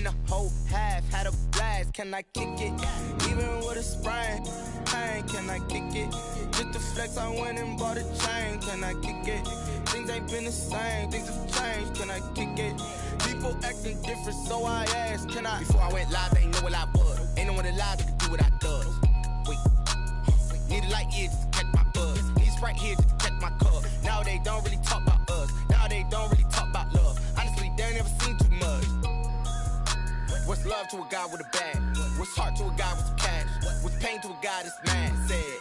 in the whole half, had a blast. Can I kick it? Even with a sprain, pain, can I kick it? Just to flex, I went and bought a chain. Can I kick it? Things ain't been the same, things have changed. Can I kick it? People acting different, so I asked, can I? Before I went live, they ain't know what I was. Ain't no one alive that could do what I does. Wait, need a light year just to catch my buzz. Need Sprite here just to catch my cup. Now they don't really talk about us. Now they don't really talk about love. Honestly, they ain't never seen too much. What's love to a guy with a bag? What's heart to a guy with some cash? What's pain to a guy that's mad? Said.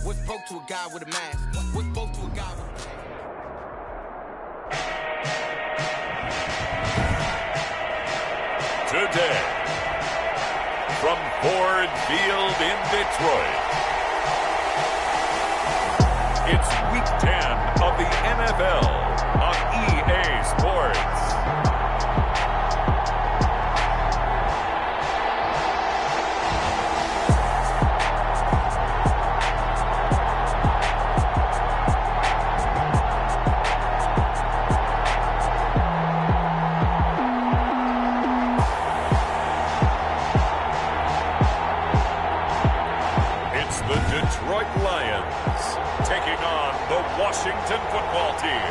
What's broke to a guy with a mask? What's broke to a guy with a mask? Today, from Ford Field in Detroit, it's Week 10 of the NFL on EA Sports. Detroit Lions taking on the Washington football team.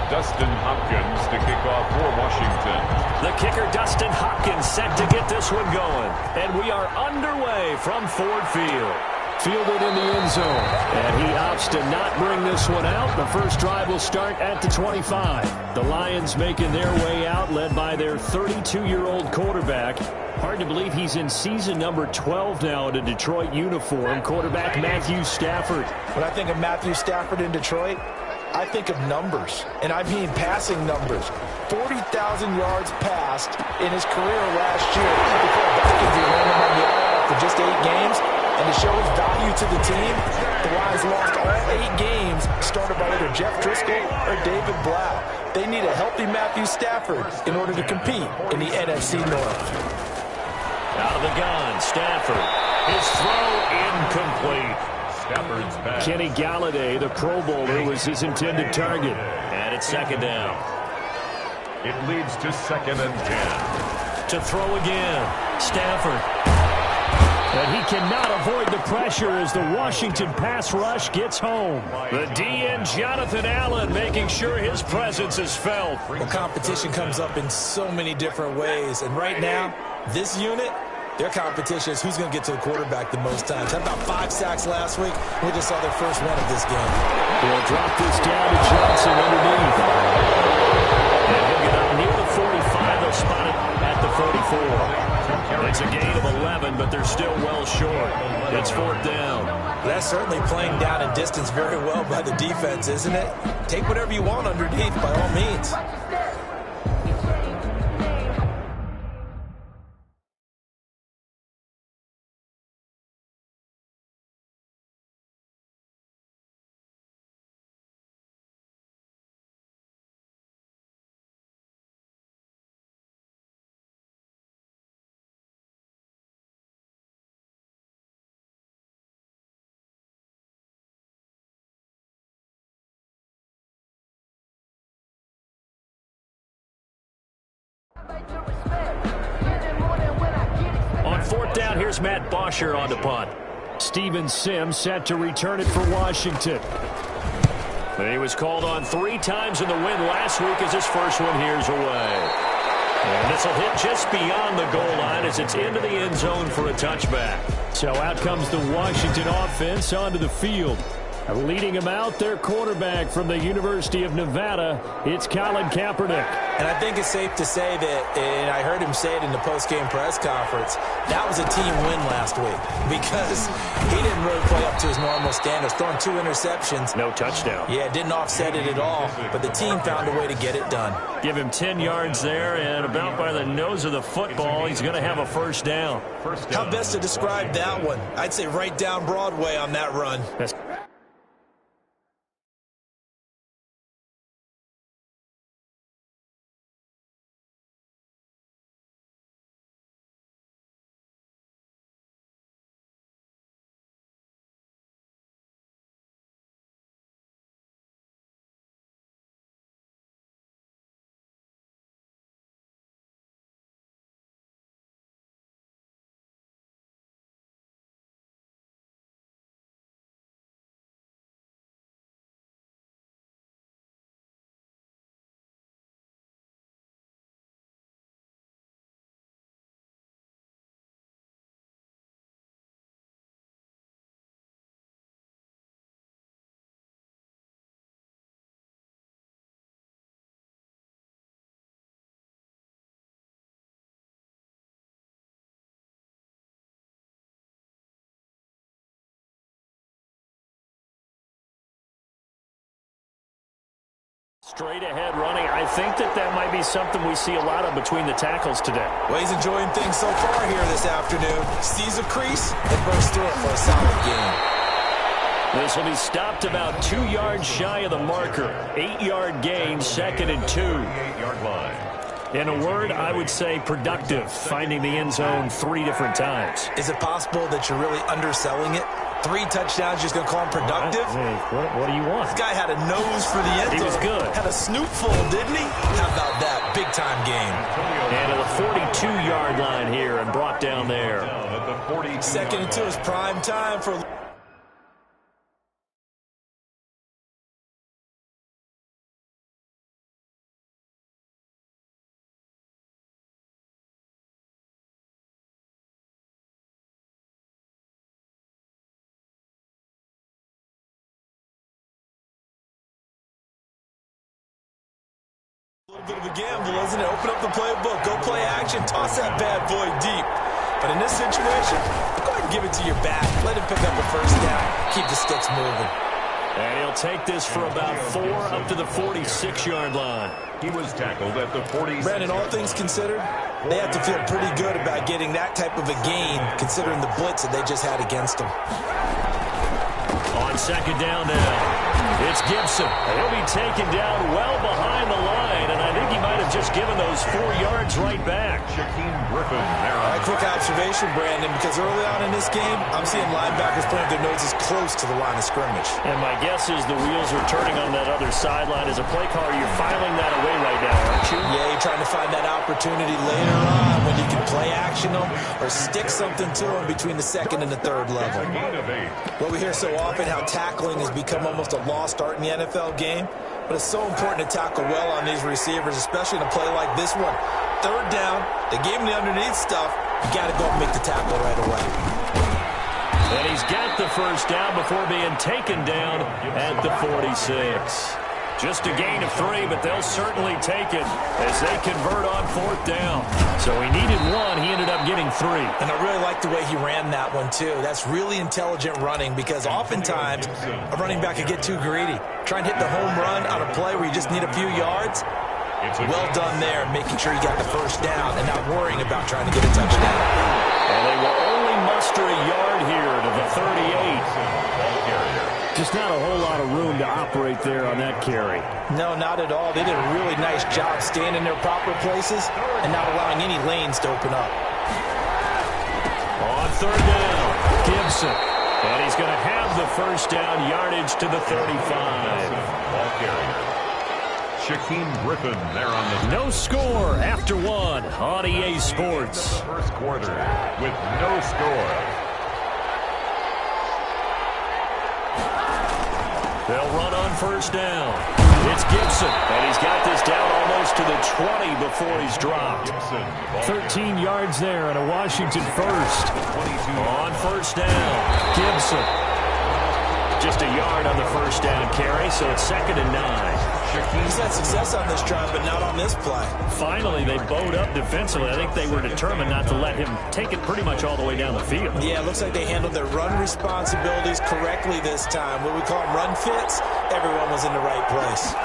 Dustin Hopkins to kick off for Washington. The kicker, Dustin Hopkins, set to get this one going. And we are underway from Ford Field. Fielded in the end zone. And he opts to not bring this one out. The first drive will start at the 25. The Lions making their way out, led by their 32-year-old quarterback. Hard to believe he's in season number 12 now in a Detroit uniform. Quarterback Matthew Stafford. When I think of Matthew Stafford in Detroit, I think of numbers, and I mean passing numbers. 40,000 yards passed in his career last year before Vikings ran him on the island after just 8 games. And to show his value to the team, the Lions lost all 8 games started by either Jeff Driscoll or David Blau. They need a healthy Matthew Stafford in order to compete in the NFC North. Out of the gun, Stafford. His throw incomplete. Stafford's back. Kenny Galladay, the Pro Bowler, was his intended target. And it's second down. It leads to 2nd and 10. To throw again, Stafford. And he cannot avoid the pressure as the Washington pass rush gets home. The DN, Jonathan Allen, making sure his presence is felt. Well, competition comes up in so many different ways. And right now, this unit, their competition is who's going to get to the quarterback the most times. Had about 5 sacks last week. We just saw their first one of this game. They'll drop this down to Johnson underneath. And he'll get up near the 45. They'll spot it at the 44. It's a gain of 11, but they're still well short. It's 4th down. That's certainly playing down in distance very well by the defense, isn't it? Take whatever you want underneath, by all means. On 4th down, here's Matt Bosher on the punt. Steven Sims set to return it for Washington. He was called on 3 times in the win last week as his first one here's away. And this will hit just beyond the goal line as it's into the end zone for a touchback. So out comes the Washington offense onto the field. Leading him out, their quarterback from the University of Nevada, it's Colin Kaepernick. And I think it's safe to say that, and I heard him say it in the post-game press conference, that was a team win last week because he didn't really play up to his normal standards, throwing 2 interceptions. No touchdown. Yeah, didn't offset it at all, but the team found a way to get it done. Give him 10 yards there, and about by the nose of the football, he's going to have a first down. How best to describe that one? I'd say right down Broadway on that run. Straight ahead running. I think that might be something we see a lot of between the tackles today. Well, he's enjoying things so far here this afternoon. Sees a crease and bursts through it for a solid gain. This will be stopped about 2 yards shy of the marker. 8-yard gain, 2nd and 2. 8-yard line. In a word, I would say productive, finding the end zone 3 different times. Is it possible that you're really underselling it? 3 touchdowns, just going to call him productive? Hey, what do you want? This guy had a nose for the end zone. He was good. Had a snootful, didn't he? How about that? Big-time game. And to the 42-yard line here and brought down there. 2nd and 2 is prime time for... A little bit of a gamble, isn't it? Open up the playbook, go play action, toss that bad boy deep. But in this situation, go ahead and give it to your back. Let him pick up a first down. Keep the sticks moving. And he'll take this for about 4 up to the 46-yard line. He was tackled at the 46. Brandon, all things considered, they have to feel pretty good about getting that type of a gain, considering the blitz that they just had against them. On 2nd down now, it's Gibson. He'll be taken down well behind the line, and I think he might have just given those 4 yards right back. Shaquem Griffin there. All right, quick observation, Brandon, because early on in this game, I'm seeing linebackers putting their noses close to the line of scrimmage. And my guess is the wheels are turning on that other sideline. As a play caller, you're filing that away right now, aren't you? Yeah, you're trying to find that opportunity later on when you can play action them or stick something to them between the 2nd and the 3rd level. Well, we hear so often how tackling has become almost a lost art in the NFL game, but it's so important to tackle well on these receivers, especially in a play like this one. 3rd down, they gave him the underneath stuff. You got to go and make the tackle right away. And he's got the first down before being taken down at the 46. Just a gain of 3, but they'll certainly take it as they convert on 4th down. So he needed 1. He ended up getting 3. And I really like the way he ran that one, too. That's really intelligent running because oftentimes a running back can get too greedy. Try and hit the home run on a play where you just need a few yards. Well done there, making sure you got the first down and not worrying about trying to get a touchdown. And they will only muster a yard here to the 38. Just not a whole lot of room to operate there on that carry. No, not at all. They did a really nice job staying in their proper places and not allowing any lanes to open up. On 3rd down, Gibson. And he's going to have the first down, yardage to the 35. Ball carrier. Shaquem Griffin there on the... No score after 1 on EA Sports. First quarter with no score. They'll run on 1st down. It's Gibson, and he's got this down almost to the 20 before he's dropped. 13 yards there and a Washington first. On 1st down, Gibson. Just a yard on the first down carry, so it's 2nd and 9. He's had success on this drive, but not on this play. Finally, they bowed up defensively. I think they were determined not to let him take it pretty much all the way down the field. Yeah, it looks like they handled their run responsibilities correctly this time. What we call them run fits, everyone was in the right place.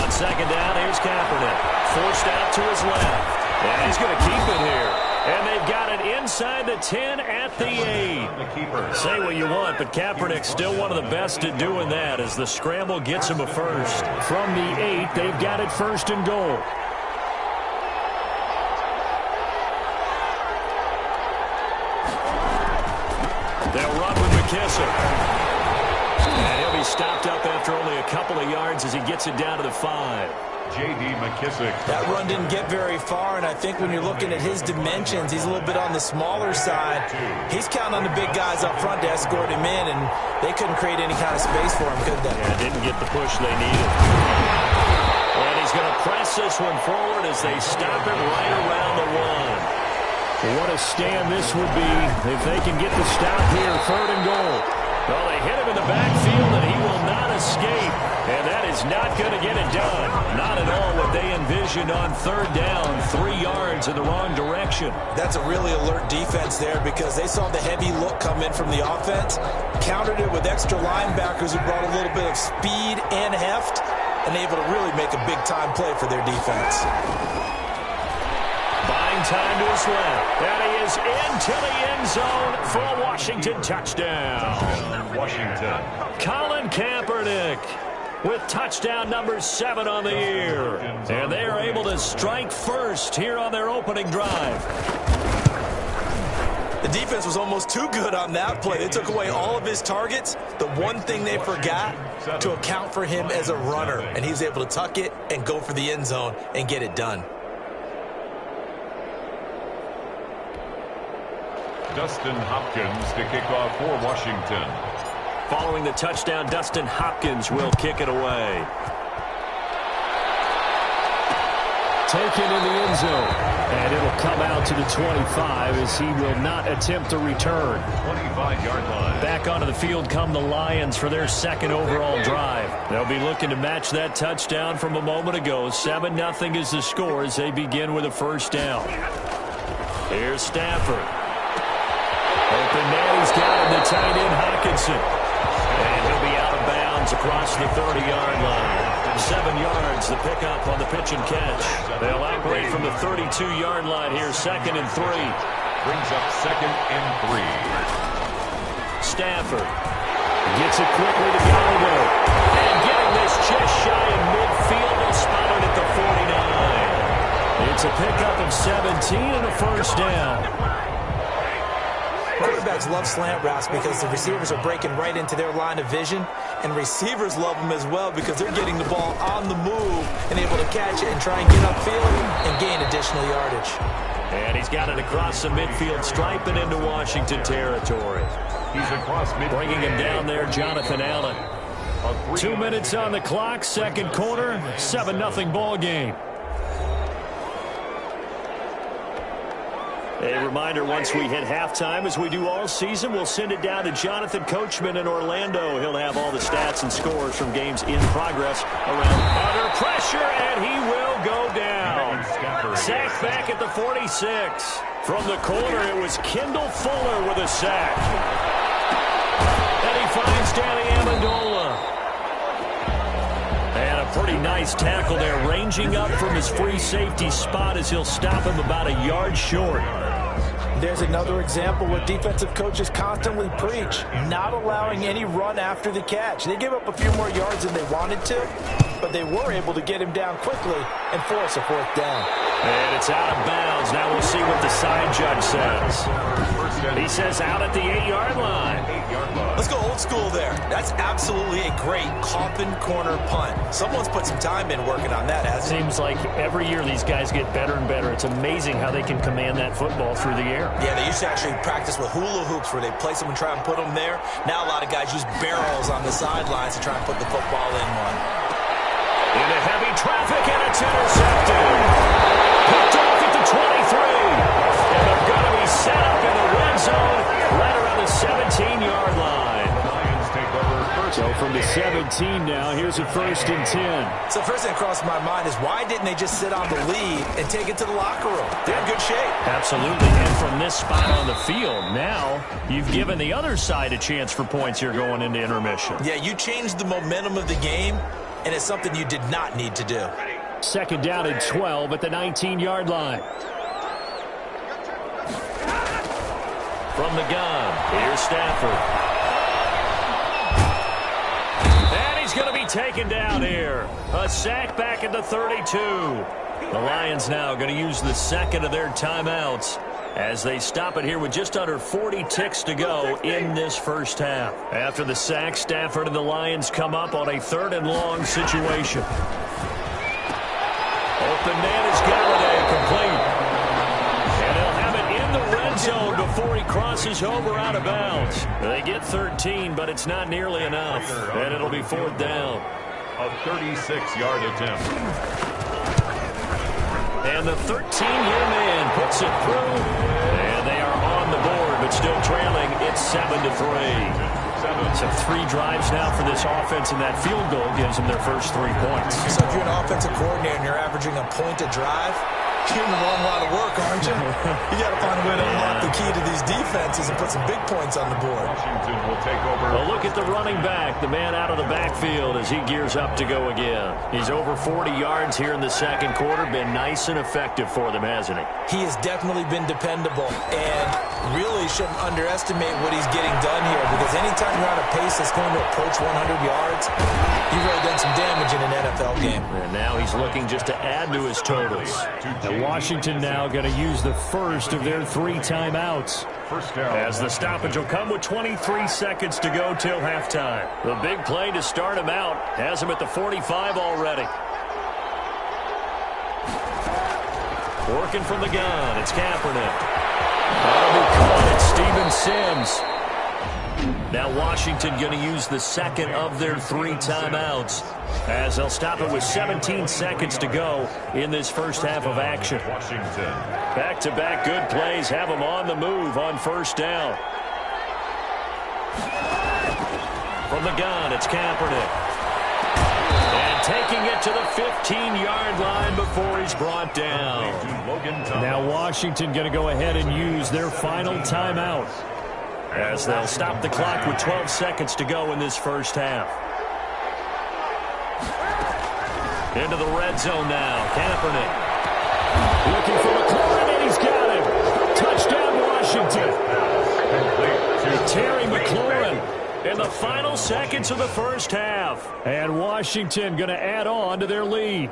On 2nd down, here's Kaepernick. Forced out to his left. And he's going to keep it here. And they've got it inside the 10 at the 8. Say what you want, but Kaepernick's still one of the best at doing that as the scramble gets him a first. From the 8, they've got it 1st and goal. They'll run with McKissick. And he'll be stopped up after only a couple of yards as he gets it down to the 5. J.D. McKissick. That run didn't get very far, and I think when you're looking at his dimensions, he's a little bit on the smaller side. He's counting on the big guys up front to escort him in, and they couldn't create any kind of space for him, could they? Yeah, didn't get the push they needed. And he's going to press this one forward as they stop him right around the 1. What a stand this would be if they can get the stop here, 3rd and goal. Well, they hit him in the backfield, and he will not escape. And that is not going to get it done. Not at all what they envisioned on 3rd down, 3 yards in the wrong direction. That's a really alert defense there because they saw the heavy look come in from the offense, countered it with extra linebackers who brought a little bit of speed and heft, and able to really make a big-time play for their defense. Buying time to his left. And he is into the end zone for a Washington touchdown. Washington. Colin Kaepernick with touchdown number 7 on the year. And they are able to strike first here on their opening drive. The defense was almost too good on that play. They took away all of his targets. The one thing they forgot, to account for him as a runner. And he was able to tuck it and go for the end zone and get it done. Dustin Hopkins to kick off for Washington. Following the touchdown, Dustin Hopkins will kick it away. Taken in the end zone. And it'll come out to the 25 as he will not attempt to return. 25-yard line. Back onto the field come the Lions for their second overall drive. They'll be looking to match that touchdown from a moment ago. 7-0 is the score as they begin with a first down. Here's Stafford. Open man, he's got him, the tight end Hockenson. And he'll be out of bounds across the 30-yard line. 7 yards, the pickup on the pitch and catch. They'll operate from the 32-yard line here, 2nd and 3. Brings up 2nd and 3. Stafford gets it quickly to Gallagher. And getting this just shy of midfield, they'll spot it at the 49. It's a pickup of 17 and a first down. Quarterbacks love slant routes because the receivers are breaking right into their line of vision, and receivers love them as well because they're getting the ball on the move and able to catch it and try and get upfield and gain additional yardage. And he's got it across the midfield stripe and into Washington territory. He's across midfield. Bringing him down there, Jonathan Allen. 2 minutes on the clock, second quarter, 7-0 ball game. A reminder, once we hit halftime, as we do all season, we'll send it down to Jonathan Coachman in Orlando. He'll have all the stats and scores from games in progress around under pressure, and he will go down. Sack back at the 46. From the corner, it was Kendall Fuller with a sack. And he finds Danny Amendola. And a pretty nice tackle there, ranging up from his free safety spot as he'll stop him about a yard short. There's another example where defensive coaches constantly preach, not allowing any run after the catch. They give up a few more yards than they wanted to, but they were able to get him down quickly and force a 4th down. And it's out of bounds. Now we'll see what the side judge says. He says out at the 8-yard line. Let's go old school there. That's absolutely a great coffin corner punt. Someone's put some time in working on that, hasn't it? Seems like every year these guys get better and better. It's amazing how they can command that football through the air. Yeah, they used to actually practice with hula hoops where they place them and try and put them there. Now a lot of guys use barrels on the sidelines to try and put the football in one. Into heavy traffic, and it's intercepted. Picked off at the 23. And they're going to be set up in the red zone right around the 17-yard line. Lions take over first. So from the 17 now, here's a 1st and 10. So first thing across my mind is why didn't they just sit on the lead and take it to the locker room? They're in good shape. Absolutely. And from this spot on the field, now you've given the other side a chance for points here going into intermission. Yeah, you changed the momentum of the game, and it's something you did not need to do. 2nd down and 12 at the 19-yard line. From the gun, here's Stafford. And he's going to be taken down here. A sack back at the 32. The Lions now going to use the second of their timeouts as they stop it here with just under 40 ticks to go in this first half. After the sack, Stafford and the Lions come up on a 3rd and long situation. Open man is Galladay, complete. And they'll have it in the red zone before he crosses over out of bounds. They get 13, but it's not nearly enough. And it'll be 4th down. A 36-yard attempt. And the 13-year man puts it through. And they are on the board, but still trailing. It's 7-3. So 3 drives now for this offense, and that field goal gives them their first 3 points. So if you're an offensive coordinator and you're averaging a point a drive, You're in the wrong line of work, aren't you? You got to find a way to unlock the key to these defenses and put some big points on the board. Washington will take over. A look at the running back, the man out of the backfield as he gears up to go again. He's over 40 yards here in the second quarter. Been nice and effective for them, hasn't he? He has definitely been dependable and really shouldn't underestimate what he's getting done here, because anytime you're on a pace that's going to approach 100 yards, you've really done some damage in an NFL game. And now he's looking just to add to his totals. And Washington now going to use the first of their 3 timeouts. First down. As the stoppage will come with 23 seconds to go till halftime. The big play to start him out has him at the 45 already. Working from the gun, it's Kaepernick. That'll be caught. It's Steven Sims. Now Washington going to use the second of their 3 timeouts as they'll stop it with 17 seconds to go in this first half of action. Washington. Back-to-back good plays have them on the move on first down. From the gun, it's Kaepernick. And taking it to the 15-yard line before he's brought down. Now Washington going to go ahead and use their final timeout, as they'll stop the clock with 12 seconds to go in this first half. Into the red zone now. Kaepernick looking for McLaurin, and he's got him. Touchdown, Washington. Terry McLaurin in the final seconds of the first half. and Washington going to add on to their lead.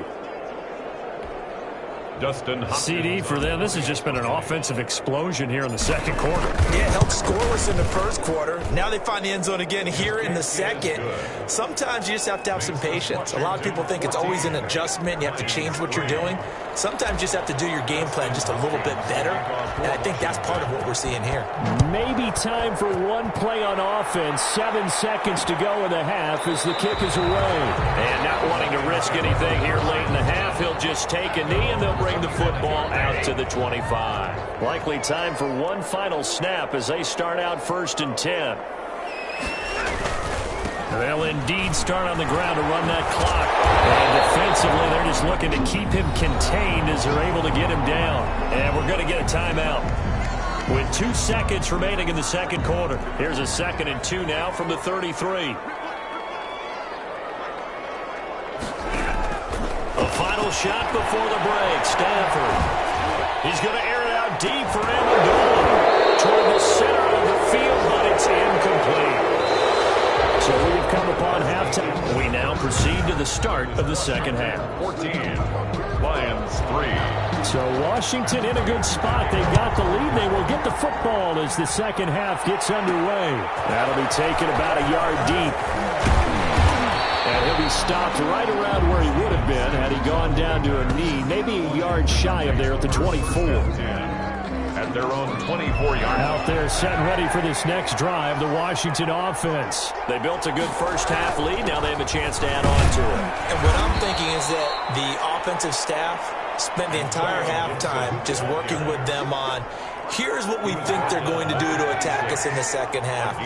Dustin Hopkins. CD for them. This has just been an offensive explosion here in the second quarter. Yeah, held scoreless in the first quarter. Now they find the end zone again here in the second. Sometimes you just have to have some patience. A lot of people think it's always an adjustment. You have to change what you're doing. Sometimes you just have to do your game plan just a little bit better. And I think that's part of what we're seeing here. Maybe time for one play on offense. 7 seconds to go in the half as the kick is away. And not wanting to risk anything here late in the half, he'll just take a knee and they'll bring the football out to the 25. Likely time for one final snap as they start out 1st and 10. They'll indeed start on the ground to run that clock. And defensively, they're just looking to keep him contained as they're able to get him down. And we're going to get a timeout with 2 seconds remaining in the second quarter. Here's a 2nd and 2 now from the 33. A final shot before the break. Stafford. He's going to air it out deep for Amendola toward the center of the field, but it's incomplete. So we've come upon halftime. We now proceed to the start of the second half. 14, Lions 3. So Washington in a good spot. They've got the lead. They will get the football as the second half gets underway. That'll be taken about a yard deep. And he'll be stopped right around where he would have been had he gone down to a knee, maybe a yard shy of there at the 24. At their own 24-yard Out there set and ready for this next drive, the Washington offense. They built a good first half lead. Now they have a chance to add on to it. And what I'm thinking is that the offensive staff spent the entire halftime just working with them on, here's what we think they're going to do to attack us in the second half.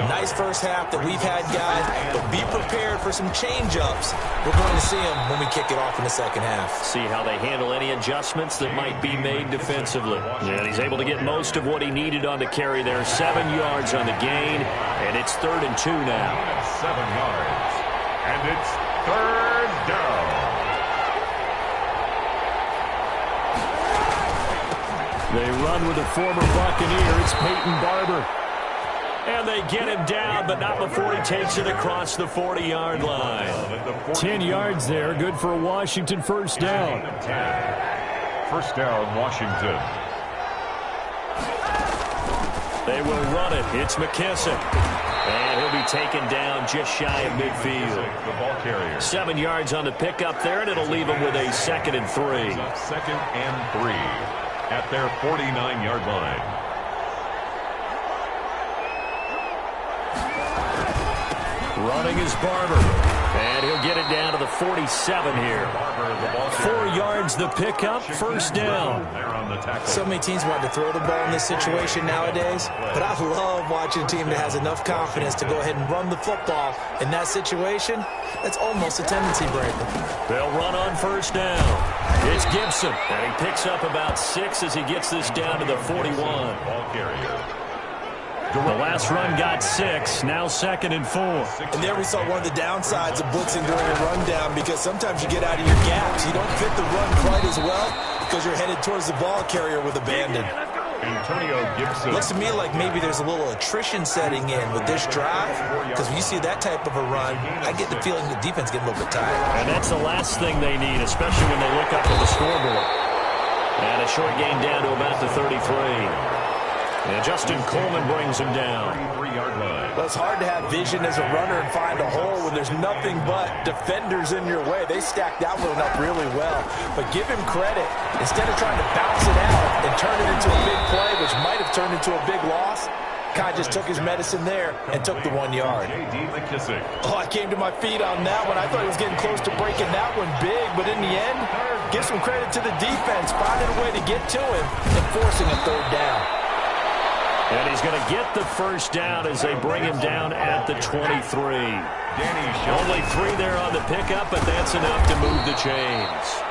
Nice first half that we've had, guys, but be prepared for some change-ups. We're going to see them when we kick it off in the second half. See how they handle any adjustments that might be made defensively. And he's able to get most of what he needed on the carry there. 7 yards on the gain, and it's 3rd and 2 now. 7 yards. And it's 3rd down. They run with a former Buccaneer. It's Peyton Barber. And they get him down, but not before he takes it across the 40-yard line. 10 yards there. Good for a Washington first down. 10. First down, Washington. They will run it. It's McKissick. And he'll be taken down just shy of midfield. The ball carrier. 7 yards on the pickup there, and it'll leave him with a 2nd and 3. 2nd and 3 at their 49-yard line. Running is Barber. And he'll get it down to the 47 here. 4 yards the pickup, first down. So many teams want to throw the ball in this situation nowadays, but I love watching a team that has enough confidence to go ahead and run the football. In that situation, that's almost a tendency breaker. They'll run on first down. It's Gibson, and he picks up about 6 as he gets this down to the 41. Ball carrier. The last run got 6, now 2nd and 4. And there we saw one of the downsides of blitzing during a rundown, because sometimes you get out of your gaps. You don't fit the run quite as well because you're headed towards the ball carrier with abandon. Antonio Gibson. Looks to me like maybe there's a little attrition setting in with this drive, because when you see that type of a run, I get the feeling the defense getting a little bit tired. And that's the last thing they need, especially when they look up at the scoreboard. And a short gain down to about the 33. And Justin Coleman brings him down. 3-yard line. Well, it's hard to have vision as a runner and find a hole when there's nothing but defenders in your way. They stacked that one up really well. But give him credit. Instead of trying to bounce it out and turn it into a big play, which might have turned into a big loss, Kai just took his medicine there and took the 1 yard. J.D. McKissick. Oh, I came to my feet on that one. I thought he was getting close to breaking that one big, but in the end, give some credit to the defense, finding a way to get to him and forcing a 3rd down. And he's going to get the first down as they bring him down at the 23. Only 3 there on the pickup, but that's enough to move the chains.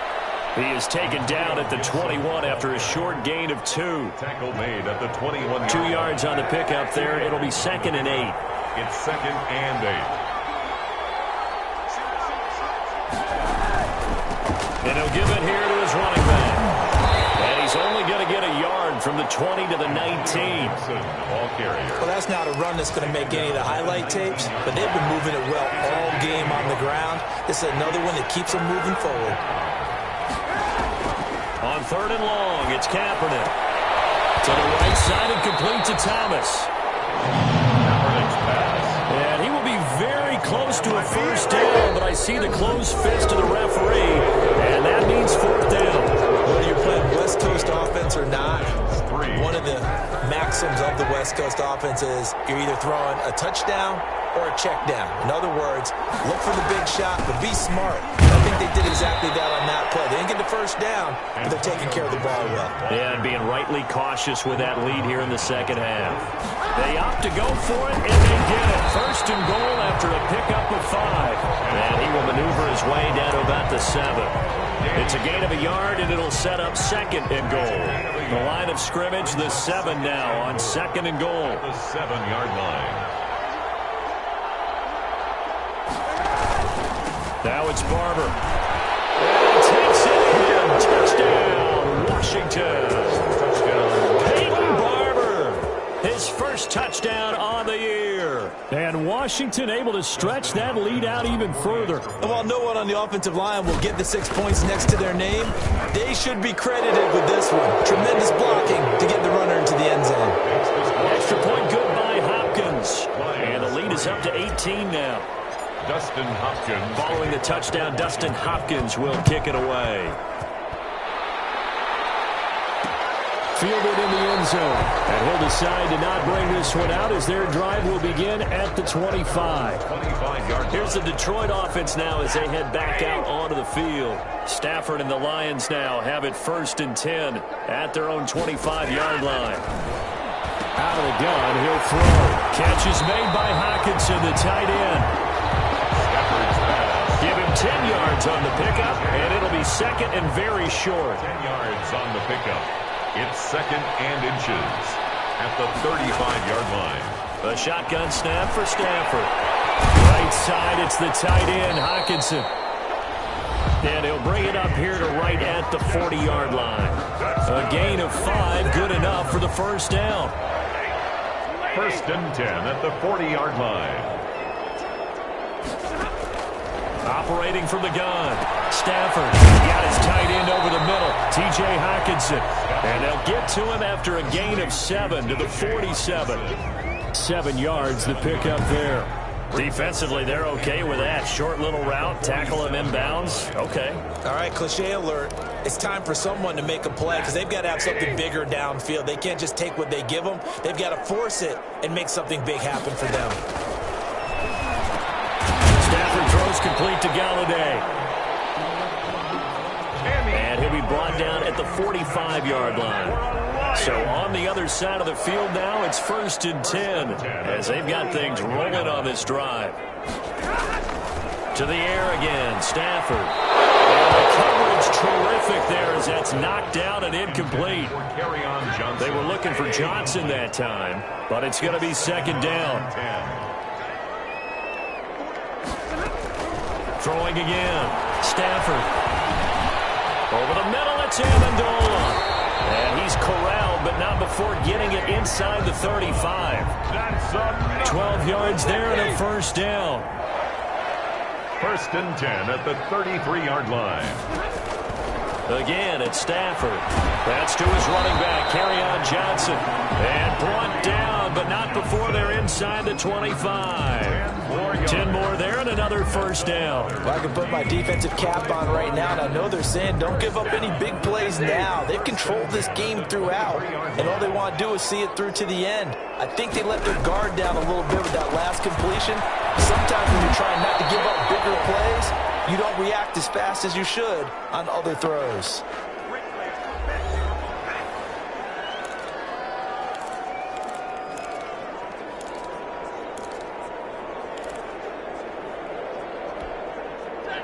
He is taken down at the 21 after a short gain of 2. Tackle made at the 21. 2 yards on the pickup there. It'll be 2nd and 8. It's 2nd and 8. And he'll give it here to his running back. And he's only going to get a yard from the 20 to the 19. Ball carrier. Well, that's not a run that's going to make any of the highlight tapes, but they've been moving it well all game on the ground. This is another one that keeps them moving forward. On 3rd and long, it's Kaepernick. To the right side and complete to Thomas. Kaepernick's pass. And he will be very close to a first down, but I see the closed fist of the referee, and that means 4th down. Whether you're playing West Coast offense or not, one of the maxims of the West Coast offense is you're either throwing a touchdown or a check down. In other words, look for the big shot, but be smart. I think they did exactly that on that play. They didn't get the first down, but they're taking care of the ball well. Yeah, and being rightly cautious with that lead here in the second half. They opt to go for it, and they get it. 1st and goal after a pickup of 5. And he will maneuver his way down to about the 7. It's a gain of a yard, and it'll set up 2nd and goal. The line of scrimmage, the 7 now on 2nd and goal. The 7-yard line. Now it's Barber. And he takes it in. Touchdown, Washington. Touchdown. Peyton Barber. His first touchdown on the year. And Washington able to stretch that lead out even further. And while no one on the offensive line will get the 6 points next to their name, they should be credited with this one. Tremendous blocking to get the runner into the end zone. Extra point good by Hopkins. And the lead is up to 18 now. Dustin Hopkins. Following the touchdown, Dustin Hopkins will kick it away. Fielded in the end zone. And he'll decide to not bring this one out as their drive will begin at the 25. 25-yard. Here's the Detroit offense now as they head back out onto the field. Stafford and the Lions now have it 1st and 10 at their own 25-yard line. Out of the gun, he'll throw. Catch is made by Hockenson, the tight end. Give him 10 yards on the pickup, and it'll be 2nd and very short. 10 yards on the pickup. It's 2nd and inches at the 35-yard line. A shotgun snap for Stafford. Right side, it's the tight end, Hockenson. And he'll bring it up here to right at the 40-yard line. A gain of 5, good enough for the first down. 1st and 10 at the 40-yard line. Operating from the gun. Stafford got his tight end over the middle. T.J. Hockenson. And they'll get to him after a gain of 7 to the 47. 7 yards, the pickup there. Defensively, they're okay with that. Short little route, tackle him inbounds. Okay. All right, cliche alert. It's time for someone to make a play because they've got to have something bigger downfield. They can't just take what they give them. They've got to force it and make something big happen for them. Stafford throws complete to Galladay. And he'll be brought down at the 45-yard line. So on the other side of the field now, it's 1st and 10 as they've got things rolling on this drive. To the air again, Stafford. And the coverage terrific there as that's knocked down and incomplete. They were looking for Johnson that time, but it's going to be 2nd down. Throwing again, Stafford. Over the middle, it's Amendola. And he's corralled, but not before getting it inside the 35. 12 yards there and a 1st down. 1st and 10 at the 33-yard line. Again, it's Stafford. That's to his running back, Kerryon Johnson. And brought down, but not before they're inside the 25. 10 more there and another 1st down. Well, I can put my defensive cap on right now, and I know they're saying don't give up any big plays now. They've controlled this game throughout, and all they want to do is see it through to the end. I think they let their guard down a little bit with that last completion. Sometimes when you're trying not to give up bigger plays, you don't react as fast as you should on other throws.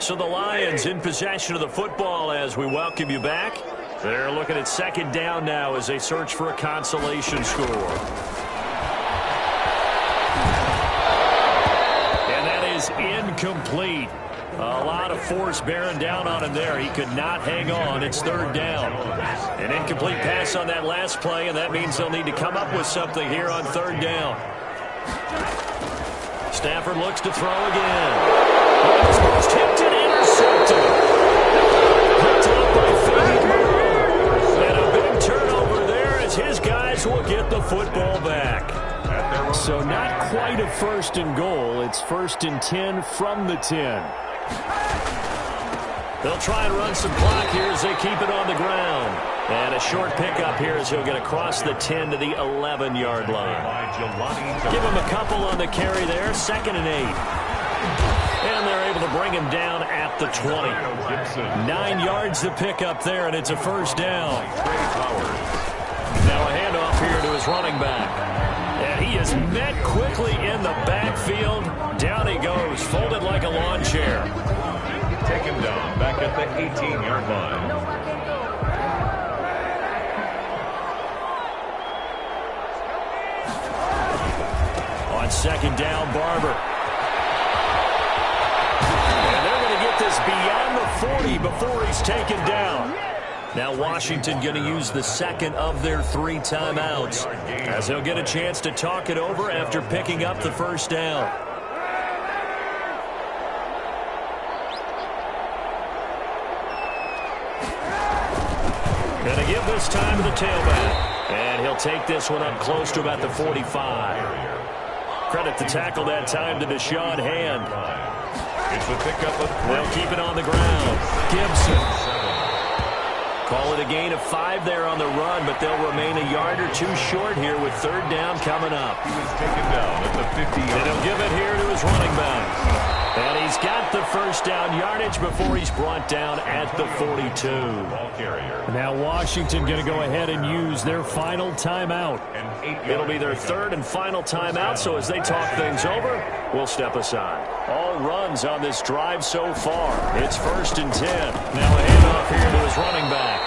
So the Lions in possession of the football as we welcome you back. They're looking at 2nd down now as they search for a consolation score. And that is incomplete. A lot of force bearing down on him there. He could not hang on. It's 3rd down. An incomplete pass on that last play, and that means they'll need to come up with something here on 3rd down. Stafford looks to throw again. Almost tipped and intercepted. Picked up by Philly. And a big turnover there as his guys will get the football back. So not quite a 1st and goal. It's 1st and 10 from the 10. They'll try and run some clock here as they keep it on the ground. And a short pickup here as he'll get across the 10 to the 11-yard line. Give him a couple on the carry there. 2nd and 8. And they're able to bring him down at the 20. 9 yards to pick up there, and it's a 1st down. Now a handoff here to his running back. And he is met quickly in the backfield. Down he goes, folded like a lawn chair. Taken down back at the 18-yard line. On 2nd down, Barber. This beyond the 40 before he's taken down. Now Washington going to use the 2nd of their 3 timeouts as he'll get a chance to talk it over after picking up the 1st down. Going to give this time to the tailback. And he'll take this one up close to about the 45. Credit the tackle that time to Deshaun Hand. It's a pickup of they'll keep it on the ground. Gibson. Call it a gain of 5 there on the run, but they'll remain a yard or 2 short here with 3rd down coming up. He was taken down at the 50. And he'll give it here to his running back. And he's got the 1st down yardage before he's brought down at the 42. Now Washington going to go ahead and use their final timeout. It'll be their 3rd and final timeout, so as they talk things over, we'll step aside. All runs on this drive so far. It's 1st and 10. Now a handoff here to his running back.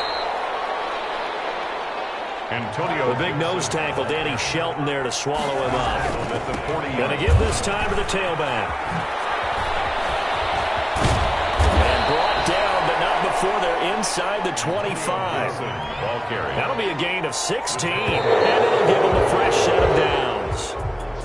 Antonio, the big nose tackle, Danny Shelton there to swallow him up. Going to give this time to the tailback. Before they're inside the 25. That'll be a gain of 16, and it'll give them a fresh set of downs.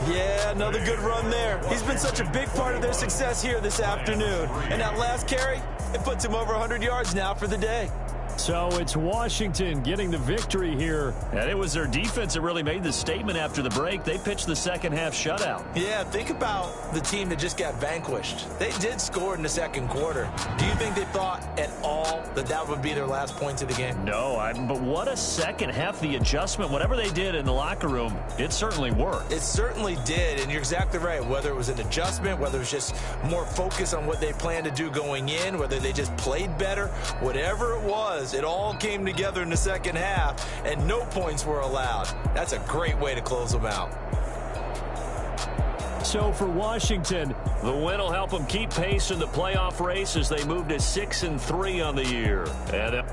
Yeah, another good run there. He's been such a big part of their success here this afternoon. And that last carry, it puts him over 100 yards now for the day. So it's Washington getting the victory here. And it was their defense that really made the statement after the break. They pitched the second half shutout. Yeah, think about the team that just got vanquished. They did score in the 2nd quarter. Do you think they thought at all that would be their last points of the game? No, but what a second half. The adjustment, whatever they did in the locker room, it certainly worked. It certainly did, and you're exactly right. Whether it was an adjustment, whether it was just more focus on what they planned to do going in, whether they just played better, whatever it was, it all came together in the second half, and no points were allowed. That's a great way to close them out. So for Washington, the win will help them keep pace in the playoff race as they move to 6-3 on the year. And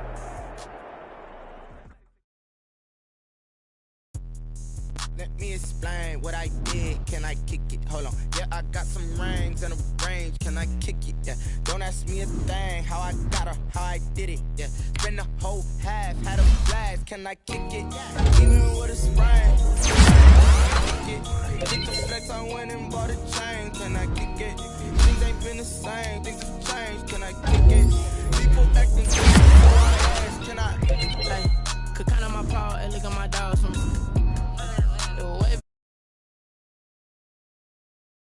let me explain what I did. Can I kick it? Hold on. Yeah, I got some rings and a range. Can I kick it? Yeah. Don't ask me a thing. How I got her, how I did it. Yeah. Spend the whole half, had a blast. Can I kick it? Even with a sprain. Hit the flex, I went and bought a chain. Can I kick it? Things ain't been the same. Things have changed. Can I kick it? People acting so I ask. Can I? Hey, could count on my paw and look at my dogs.